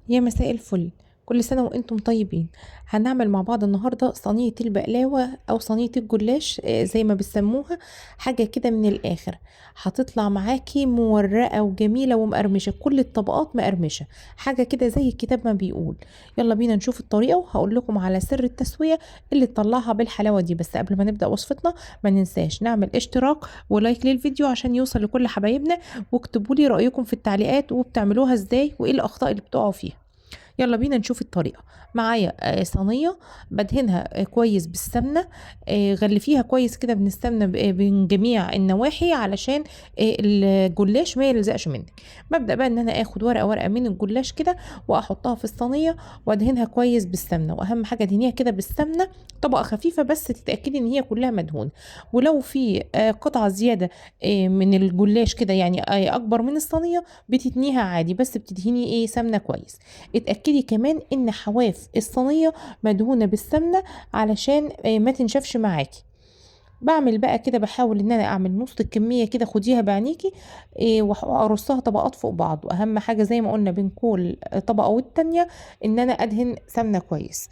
يا مساء الفل. كل سنة وانتم طيبين. هنعمل مع بعض النهاردة صينية البقلاوة او صينية الجلاش، زي ما بيسموها. حاجة كده من الاخر. هتطلع معاكي مورقة وجميلة ومقرمشة، كل الطبقات مقرمشة. حاجة كده زي الكتاب ما بيقول. يلا بينا نشوف الطريقة وهقول لكم على سر التسوية اللي تطلعها بالحلاوة دي. بس قبل ما نبدأ وصفتنا ما ننساش نعمل اشتراك ولايك للفيديو عشان يوصل لكل حبايبنا، واكتبوا لي رأيكم في التعليقات وبتعملوها ازاي وايه الأخطاء اللي بتقعوا فيها. يلا بينا نشوف الطريقة. معايا صينية بدهنها كويس بالسمنة. غلفيها كويس كده من السمنة من جميع النواحي علشان الجلاش ما يلزقش منك. ببدأ بقى ان انا اخد ورقة ورقة من الجلاش كده واحطها في الصينية وادهنها كويس بالسمنة، واهم حاجة ادهنيها كده بالسمنة طبقة خفيفة بس تتأكدي ان هي كلها مدهونة. ولو في قطعة زيادة من الجلاش كده، يعني اكبر من الصينية، بتتنيها عادي بس بتدهني سمنة كويس. اتأكدي كمان ان حواف الصينية مدهونة بالسمنة علشان ما تنشفش معاكي. بعمل بقى كده، بحاول ان انا اعمل نص الكمية كده، خديها بعينيكي وارصها طبقات فوق بعض. واهم حاجة زي ما قلنا بين كل طبقة والتانية ان انا ادهن سمنة كويس.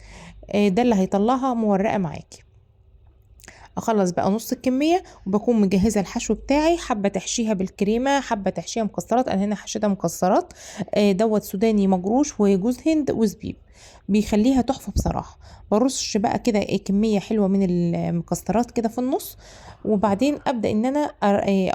ده اللي هيطلعها مورقة معاكي. اخلص بقى نص الكميه وبكون مجهزه الحشو بتاعي، حبه تحشيها بالكريمه، حبه تحشيها مكسرات. انا هنا حشيتها مكسرات. دوت سوداني مجروش وجوز هند وزبيب، بيخليها تحفه بصراحه. برش بقى كده كميه حلوه من المكسرات كده في النص. وبعدين ابدا ان انا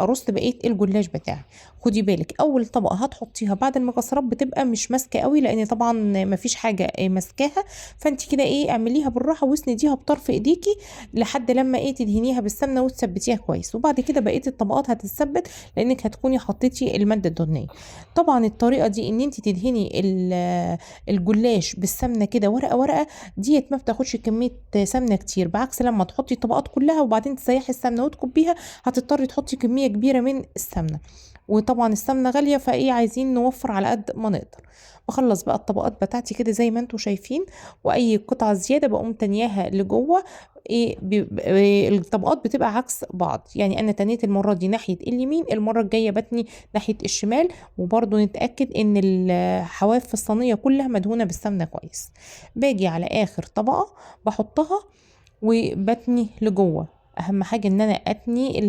ارص بقيه الجلاش بتاعي. خدي بالك اول طبقه هتحطيها بعد المكسرات بتبقى مش ماسكه قوي، لان طبعا مفيش حاجه ماسكاها. فانت كده اعمليها بالراحه واسنديها بطرف ايديكي لحد لما تدهنيها بالسمنه وتثبتيها كويس. وبعد كده بقيه الطبقات هتتثبت لانك هتكوني حطيتي الماده الدهنيه. طبعا الطريقه دي ان انت تدهني الجلاش بالسمنه كده ورقه ورقه، ديت ما بتاخدش كميه سمنه كتير، بعكس لما تحطي الطبقات كلها وبعدين تسيحي السمنه وتكبيها هتضطري تحطي كميه كبيره من السمنه. وطبعا السمنه غاليه، عايزين نوفر على قد ما نقدر. بخلص بقى الطبقات بتاعتي كده زي ما انتم شايفين، واي قطعه زياده بقوم تانياها لجوه. الطبقات بتبقى عكس بعض، يعني انا تنيت المره دي ناحيه اليمين، المره الجايه بتني ناحيه الشمال. وبرضو نتاكد ان الحواف في الصينيه كلها مدهونه بالسمنه كويس. باجي على اخر طبقه بحطها وبتني لجوه. اهم حاجه ان انا اتني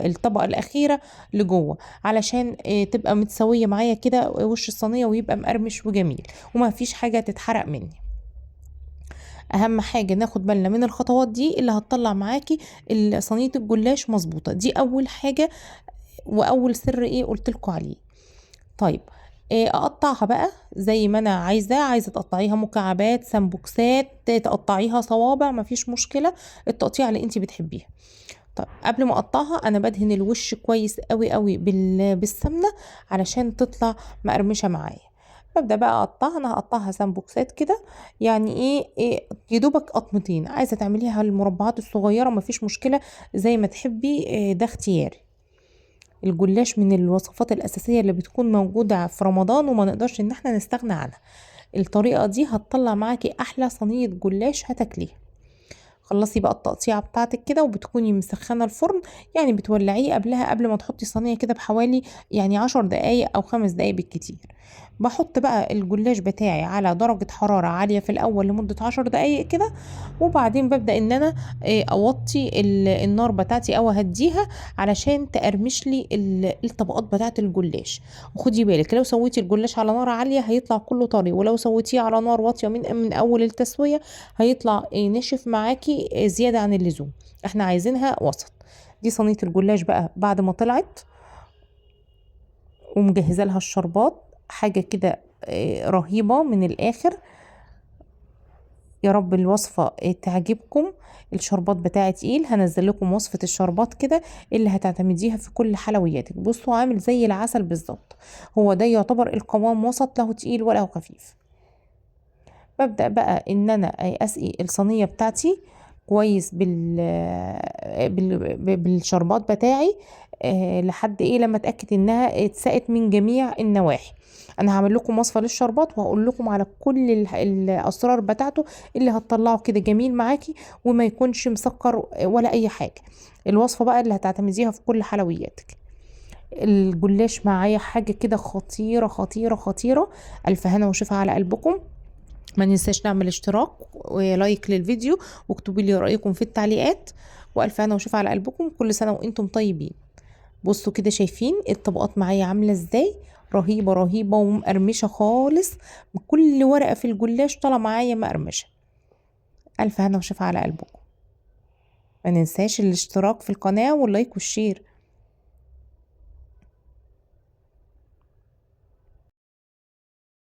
الطبقه الاخيره لجوه علشان تبقى متساويه معايا كده وش الصينيه ويبقى مقرمش وجميل وما فيش حاجه تتحرق مني. اهم حاجه ناخد بالنا من الخطوات دي اللي هتطلع معاكي صينيه الجلاش مظبوطه. دي اول حاجه واول سر قلت لكم عليه. طيب، اقطعها بقى زي ما انا عايزه تقطعيها مكعبات، سمبوكسات، تقطعيها صوابع، مفيش مشكله. التقطيع اللي انت بتحبيها. طيب قبل ما اقطعها انا بدهن الوش كويس قوي قوي بالسمنه علشان تطلع مقرمشه معايا. ببدأ بقى اقطعها، انا هقطعها سامبوكسات كده. يعني يدوبك قطمتين. عايزه تعمليها المربعات الصغيره مفيش مشكله زي ما تحبي. ده اختياري. الجلاش من الوصفات الاساسيه اللي بتكون موجوده في رمضان وما نقدرش ان احنا نستغنى عنها. الطريقه دي هتطلع معاكي احلى صينيه جلاش هتاكليها. خلصي بقى التقطيعه بتاعتك كده وبتكوني مسخنه الفرن، يعني بتولعيه قبلها قبل ما تحطي صينيه كده بحوالي يعني 10 دقايق او 5 دقايق بالكتير. بحط بقى الجلاش بتاعي على درجة حرارة عالية في الأول لمدة 10 دقايق كده. وبعدين ببدأ إن أنا أوطي النار بتاعتي أو أهديها علشان تقرمش لي الطبقات بتاعت الجلاش. وخدي بالك لو سويتي الجلاش على نار عالية هيطلع كله طري، ولو سويتيه على نار واطية من أول التسوية هيطلع نشف معاكي زيادة عن اللزوم. احنا عايزينها وسط. دي صينية الجلاش بقى بعد ما طلعت ومجهزه لها الشربات. حاجه كده رهيبه من الاخر. يا رب الوصفه تعجبكم. الشربات بتاعي تقيل، هنزل لكم وصفه الشربات كده اللي هتعتمديها في كل حلوياتك. بصوا عامل زي العسل بالظبط. هو ده يعتبر القوام وسط، له تقيل ولا خفيف. ببدأ بقى ان انا اسقي الصينية بتاعتي كويس بالشربات بتاعي. لحد لما اتاكد انها اتسقت من جميع النواحي. انا هعمل لكم وصفه للشربات وهقول لكم على كل الاسرار بتاعته اللي هتطلعه كده جميل معاكي وما يكونش مسكر ولا اي حاجه. الوصفه بقى اللي هتعتمديها في كل حلوياتك. الجلاش معايا حاجة كده خطيرة خطيرة خطيرة. ألف هنا وشفا على قلبكم. ما ننساش نعمل اشتراك ولايك للفيديو، واكتبوا لي رأيكم في التعليقات. وألف هنا وشفا على قلبكم، كل سنة وانتم طيبين. بصوا كده، شايفين الطبقات معايا عاملة ازاي؟ رهيبة رهيبة ومقرمشة خالص. كل ورقة في الجلاش طالعة معايا مقرمشة. ألف هنا وشفا على قلبكم. ما ننساش الاشتراك في القناة واللايك والشير.